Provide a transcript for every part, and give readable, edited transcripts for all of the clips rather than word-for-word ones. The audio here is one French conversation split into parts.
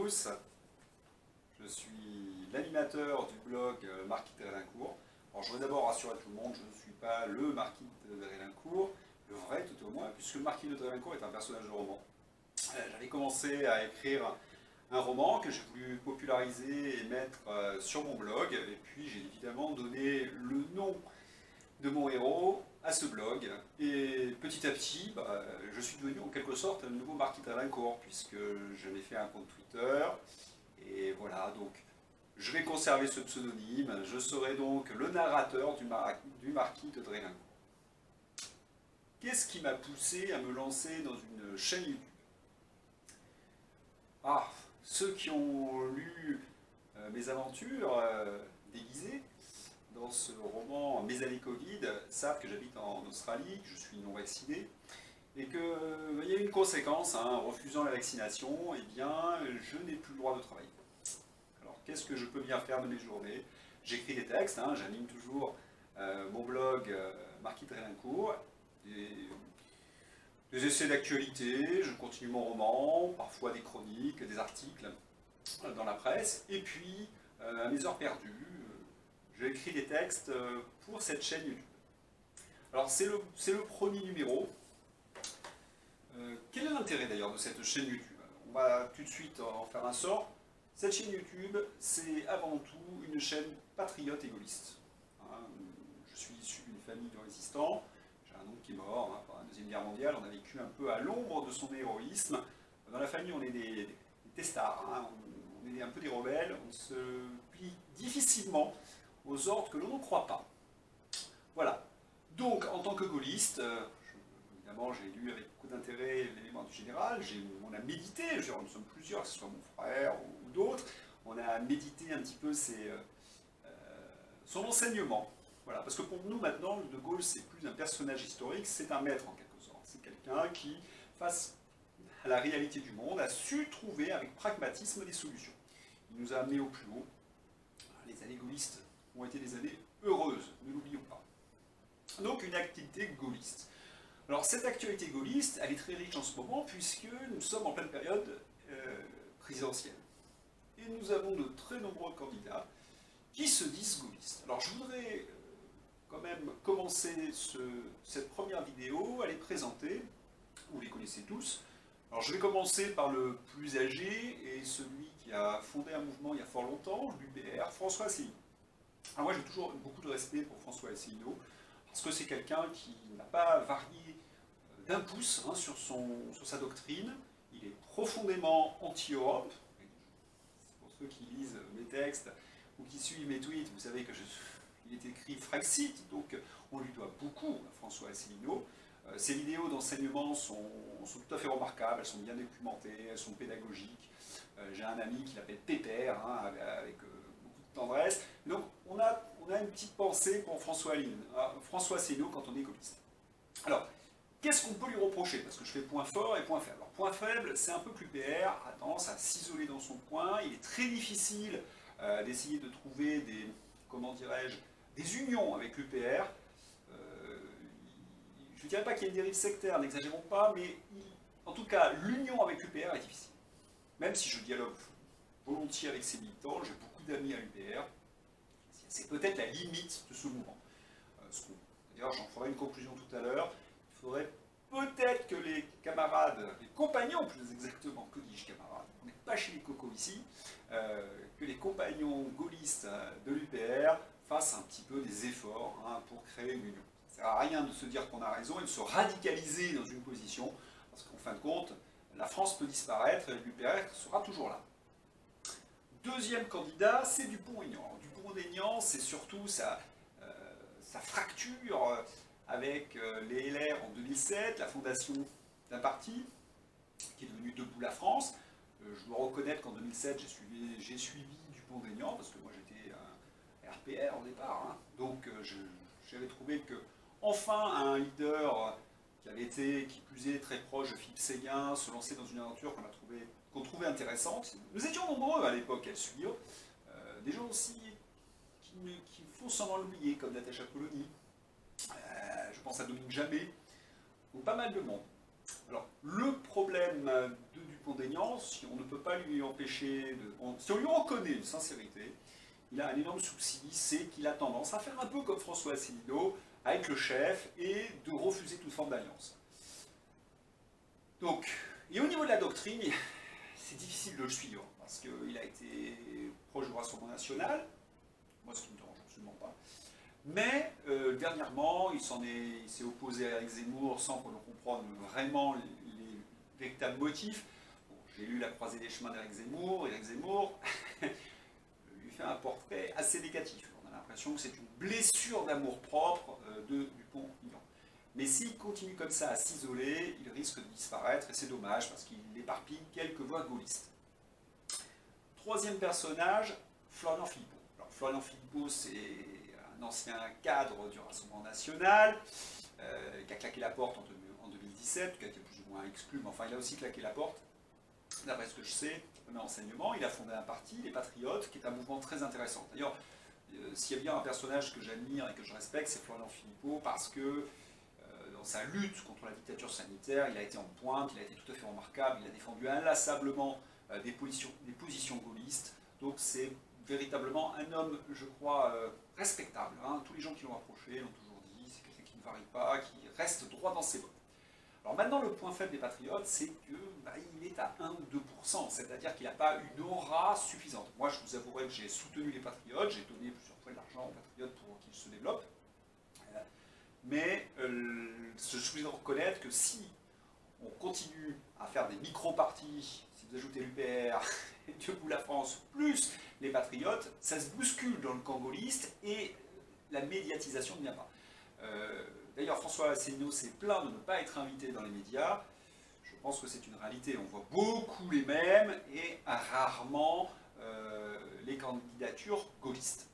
tous, je suis l'animateur du blog Marquis de Rélincourt. Alors je voudrais d'abord rassurer tout le monde, je ne suis pas le Marquis de Rélincourt, le vrai tout au moins, puisque le Marquis de Rélincourt est un personnage de roman. J'avais commencé à écrire un roman que j'ai voulu populariser et mettre sur mon blog, et puis j'ai évidemment donné le nom de mon héros à ce blog, et petit à petit, je suis devenu en quelque sorte un nouveau Marquis de Rélincourt, puisque je m'ai fait un compte Twitter, et voilà, donc je vais conserver ce pseudonyme, je serai donc le narrateur du Marquis de Rélincourt. Qu'est-ce qui m'a poussé à me lancer dans une chaîne YouTube? Ah, ceux qui ont lu mes aventures déguisées dans ce roman Mes années Covid savent que j'habite en Australie, que je suis non vacciné, et qu'il y a une conséquence, en refusant la vaccination, eh bien, je n'ai plus le droit de travailler. Alors, qu'est-ce que je peux bien faire de mes journées? J'écris des textes, j'anime toujours mon blog Marquis de Rélincourt, des essais d'actualité, je continue mon roman, parfois des chroniques, des articles dans la presse, et puis, à mes heures perdues, j'écris des textes pour cette chaîne YouTube. Alors, c'est le premier numéro. Quel est l'intérêt d'ailleurs de cette chaîne YouTube? On va tout de suite en faire un sort. Cette chaîne YouTube, c'est avant tout une chaîne patriote et gaulliste. Je suis issu d'une famille de résistants. J'ai un oncle qui est mort pendant la Deuxième Guerre mondiale. On a vécu un peu à l'ombre de son héroïsme. Dans la famille, on est des testards. On est un peu des rebelles. On se plie difficilement aux ordres que l'on ne croit pas. Voilà. Donc, en tant que gaulliste, évidemment, j'ai lu avec beaucoup d'intérêt l'élément du général, on a médité, nous sommes plusieurs, que ce soit mon frère ou d'autres, on a médité un petit peu son enseignement. Voilà, parce que pour nous, maintenant, De Gaulle, c'est plus un personnage historique, c'est un maître en quelque sorte. C'est quelqu'un qui, face à la réalité du monde, a su trouver avec pragmatisme des solutions. Il nous a amenés au plus haut. Les années gaullistes ont été des années heureuses, ne l'oublions pas. Donc une activité gaulliste. Alors cette actualité gaulliste, elle est très riche en ce moment puisque nous sommes en pleine période présidentielle. Et nous avons de très nombreux candidats qui se disent gaullistes. Alors je voudrais quand même commencer cette première vidéo à les présenter. Vous les connaissez tous. Alors je vais commencer par le plus âgé et celui qui a fondé un mouvement il y a fort longtemps, l'UPR, François Asselineau. Alors moi j'ai toujours beaucoup de respect pour François Asselineau, parce que c'est quelqu'un qui n'a pas varié d'un pouce sur sa doctrine. Il est profondément anti-Europe. Pour ceux qui lisent mes textes ou qui suivent mes tweets, vous savez qu'il est écrit Frexit, donc on lui doit beaucoup à François Asselineau. Ses vidéos d'enseignement sont tout à fait remarquables, elles sont bien documentées, elles sont pédagogiques. J'ai un ami qui l'appelle Pépère, avec beaucoup de tendresse. Donc on a une petite pensée pour François Asselineau quand on est gaulliste. Alors, qu'est-ce qu'on peut lui reprocher? Parce que je fais point fort et point faible. Alors, point faible, c'est un peu que l'UPR a tendance à s'isoler dans son coin. Il est très difficile d'essayer de trouver comment dirais-je, des unions avec l'UPR. Je ne dirais pas qu'il y a une dérive sectaire, n'exagérons pas, mais en tout cas, l'union avec l'UPR est difficile. Même si je dialogue volontiers avec ces militants, j'ai beaucoup d'amis à l'UPR, c'est peut-être la limite de ce mouvement. D'ailleurs, j'en ferai une conclusion tout à l'heure. Il faudrait peut-être que les camarades, les compagnons plus exactement, que dis-je camarades, on n'est pas chez les cocos ici, que les compagnons gaullistes de l'UPR fassent un petit peu des efforts pour créer une union. Ça ne sert à rien de se dire qu'on a raison et de se radicaliser dans une position, parce qu'en fin de compte, la France peut disparaître et l'UPR sera toujours là. Deuxième candidat, c'est Dupont-Aignan. Dupont-Aignan, c'est surtout sa fracture avec les LR en 2007, la fondation d'un parti qui est devenu Debout la France. Je dois reconnaître qu'en 2007, j'ai suivi Dupont-Aignan, parce que moi j'étais un RPR au départ. Donc j'avais trouvé que enfin un leader qui plus est très proche de Philippe Séguin, se lançait dans une aventure qu'on trouvait intéressante. Nous étions nombreux à l'époque à le suivre. Des gens aussi qui font semblant l'oublier, comme Natacha Polony. Je pense à Dominique Jamais, ou pas mal de monde. Alors, le problème de Dupont-Aignan, si on ne peut pas lui empêcher si on lui reconnaît une sincérité, il a un énorme souci, c'est qu'il a tendance à faire un peu comme François Asselineau, à être le chef et de refuser toute forme d'alliance. Donc, et au niveau de la doctrine, c'est difficile de le suivre, parce qu'il a été proche du Rassemblement national, moi ce qui ne me dérange absolument pas, mais dernièrement, il s'est opposé à Éric Zemmour sans qu'on comprenne vraiment les véritables motifs. Bon, j'ai lu La croisée des chemins d'Éric Zemmour. Éric Zemmour lui fait un portrait assez négatif. On a l'impression que c'est une blessure d'amour-propre de Dupont-Aignan. Mais s'il continue comme ça à s'isoler, il risque de disparaître, et c'est dommage parce qu'il éparpille quelques voix gaullistes. Troisième personnage, Florian Philippot. Alors, Florian Philippot, c'est un ancien cadre du Rassemblement national, qui a claqué la porte en 2017, qui a été plus ou moins exclu, mais enfin il a aussi claqué la porte. D'après ce que je sais, mes renseignements, il a fondé un parti, les Patriotes, qui est un mouvement très intéressant. D'ailleurs, s'il y a bien un personnage que j'admire et que je respecte, c'est Florian Philippot, parce que dans sa lutte contre la dictature sanitaire, il a été en pointe, il a été tout à fait remarquable, il a défendu inlassablement des positions gaullistes, donc c'est véritablement un homme, je crois, respectable. Hein. Tous les gens qui l'ont approché l'ont toujours dit, c'est quelqu'un qui ne varie pas, qui reste droit dans ses bottes. Alors maintenant, le point faible des Patriotes, c'est qu'il est à 1 ou 2%, c'est-à-dire qu'il n'a pas une aura suffisante. Moi, je vous avouerai que j'ai soutenu les Patriotes, j'ai donné plusieurs fois de l'argent aux Patriotes pour qu'ils se développent, mais je suis de reconnaître que si on continue à faire des micro-partis, si vous ajoutez l'UPR, Debout la France, plus les Patriotes, ça se bouscule dans le camp gaulliste et la médiatisation ne vient pas. D'ailleurs, François Asselineau s'est plaint de ne pas être invité dans les médias. Je pense que c'est une réalité. On voit beaucoup les mêmes et rarement les candidatures gaullistes.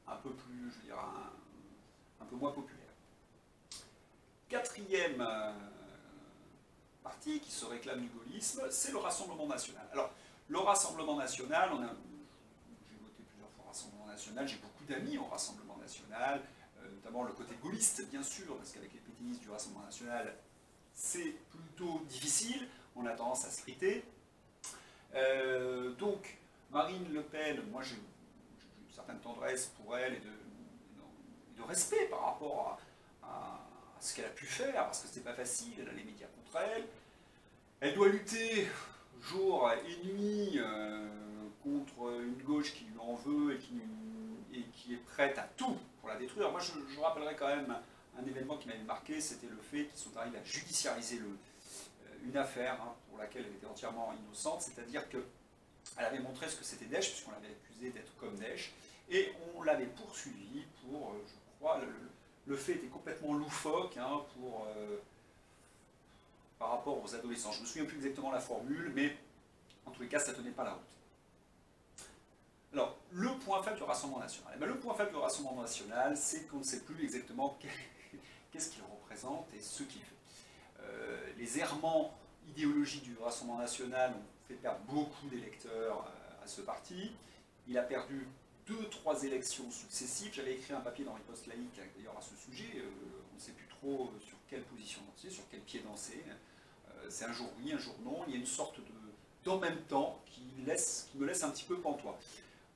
Un peu plus, je veux dire, un peu moins populaire. Quatrième parti qui se réclame du gaullisme, c'est le Rassemblement national. Alors, le Rassemblement national, j'ai voté plusieurs fois au Rassemblement national, j'ai beaucoup d'amis au Rassemblement national, notamment le côté gaulliste, bien sûr, parce qu'avec les pétainistes du Rassemblement national, c'est plutôt difficile, on a tendance à se friter. Donc, Marine Le Pen, moi j'ai une certaine tendresse pour elle et de respect par rapport à ce qu'elle a pu faire, parce que c'était pas facile, elle a les médias contre elle. Elle doit lutter jour et nuit contre une gauche qui lui en veut et qui est prête à tout pour la détruire. Moi, je rappellerai quand même un événement qui m'avait marqué, c'était le fait qu'ils sont arrivés à judiciariser une affaire pour laquelle elle était entièrement innocente, c'est-à-dire qu'elle avait montré ce que c'était Daesh, puisqu'on l'avait accusé d'être comme Daesh, et on l'avait poursuivi pour, je crois, le fait était complètement loufoque par rapport aux adolescents. Je ne me souviens plus exactement la formule, mais en tous les cas, ça ne tenait pas la route. Alors, le point faible du Rassemblement national. Eh bien, le point faible du Rassemblement national, c'est qu'on ne sait plus exactement qu'est-ce qu'il représente et ce qu'il fait. Les errements idéologiques du Rassemblement national ont fait perdre beaucoup d'électeurs à ce parti. Il a perdu 2-3 élections successives. J'avais écrit un papier dans Riposte laïque d'ailleurs à ce sujet. On ne sait plus trop sur quelle position danser, sur quel pied danser. C'est un jour oui, un jour non. Il y a une sorte d'en même temps qui me laisse un petit peu pantois.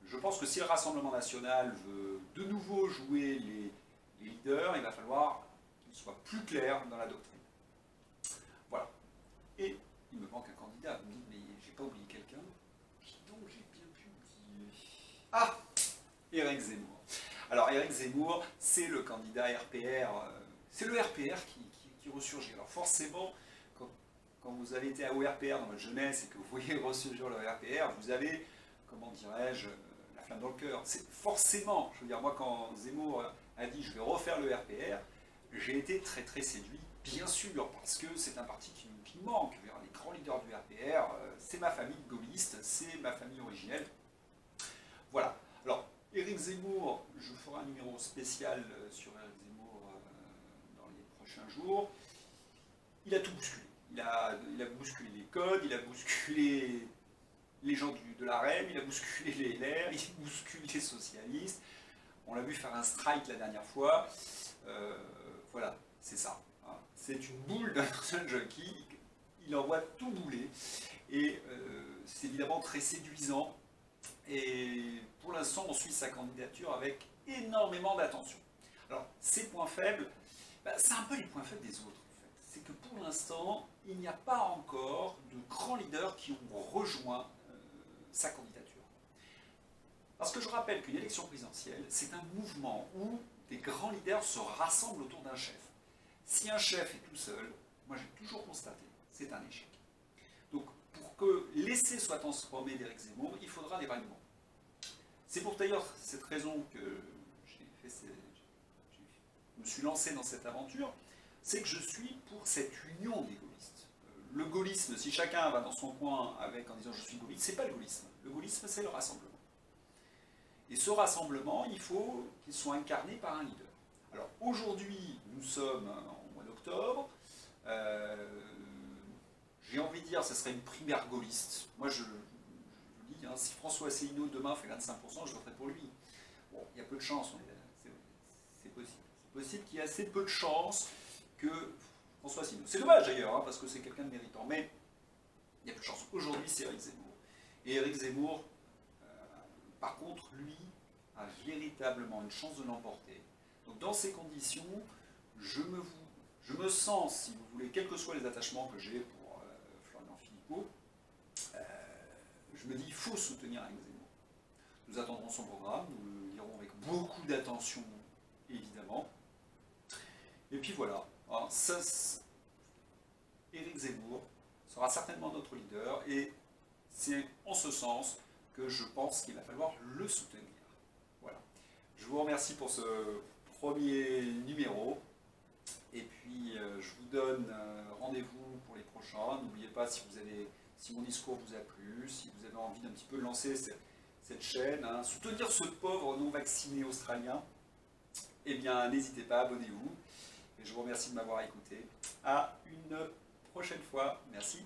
Je pense que si le Rassemblement national veut de nouveau jouer les leaders, il va falloir qu'il soit plus clair dans la doctrine. Voilà. Et il me manque un candidat. Vous me dites, mais j'ai pas oublié quelqu'un. Qui donc j'ai bien pu oublier? Ah, Éric Zemmour. Alors Éric Zemmour, c'est le candidat RPR, c'est le RPR qui ressurgit. Alors forcément, quand vous avez été au RPR dans votre jeunesse et que vous voyez ressurgir le RPR, vous avez, comment dirais-je, la flamme dans le cœur. C'est forcément, je veux dire, moi quand Zemmour a dit je vais refaire le RPR, j'ai été très très séduit, bien sûr, parce que c'est un parti qui me manque. Les grands leaders du RPR, c'est ma famille gaulliste, c'est ma famille originelle. Voilà. Alors, Éric Zemmour, je ferai un numéro spécial sur Éric Zemmour dans les prochains jours. Il a tout bousculé. Il a bousculé les codes, il a bousculé les gens de la REM, il a bousculé les LR, il bouscule les socialistes. On l'a vu faire un strike la dernière fois. Voilà, c'est ça. Hein. C'est une boule d'un junkie, il envoie tout bouler, et c'est évidemment très séduisant, et pour l'instant on suit sa candidature avec énormément d'attention. Alors, ses points faibles, c'est un peu les points faibles des autres, en fait. C'est que pour l'instant, il n'y a pas encore de grands leaders qui ont rejoint sa candidature. Parce que je rappelle qu'une élection présidentielle, c'est un mouvement où des grands leaders se rassemblent autour d'un chef. Si un chef est tout seul, moi j'ai toujours constaté, c'est un échec. Donc, pour que l'essai soit transformé d'Éric Zemmour, il faudra des ralliements. C'est pour d'ailleurs cette raison que je me suis lancé dans cette aventure, c'est que je suis pour cette union des gaullistes. Le gaullisme, si chacun va dans son coin en disant je suis gaulliste, c'est pas le gaullisme. Le gaullisme, c'est le rassemblement. Et ce rassemblement, il faut qu'il soit incarné par un leader. Alors aujourd'hui, nous sommes au mois d'octobre. J'ai envie de dire, ce serait une primaire gaulliste. Moi, je dis, hein, si François Asselineau demain fait 25%, je voterai pour lui. Bon, il y a peu de chance, c'est possible. C'est possible qu'il y ait assez peu de chance que François Asselineau. C'est dommage d'ailleurs, hein, parce que c'est quelqu'un de méritant, mais il y a peu de chance. Aujourd'hui, c'est Éric Zemmour. Et Éric Zemmour, par contre, lui, a véritablement une chance de l'emporter. Donc dans ces conditions, je me sens, si vous voulez, quels que soient les attachements que j'ai pour Florian Philippot, je me dis, il faut soutenir Éric Zemmour. Nous attendrons son programme, nous le lirons avec beaucoup d'attention, évidemment. Et puis voilà, alors, Éric Zemmour sera certainement notre leader, et c'est en ce sens que je pense qu'il va falloir le soutenir. Voilà. Je vous remercie pour ce premier numéro. Et puis, je vous donne rendez-vous pour les prochains. N'oubliez pas, si mon discours vous a plu, si vous avez envie d'un petit peu lancer cette chaîne, hein, soutenir ce pauvre non-vacciné australien, eh bien, n'hésitez pas, abonnez-vous. Et je vous remercie de m'avoir écouté. À une prochaine fois. Merci.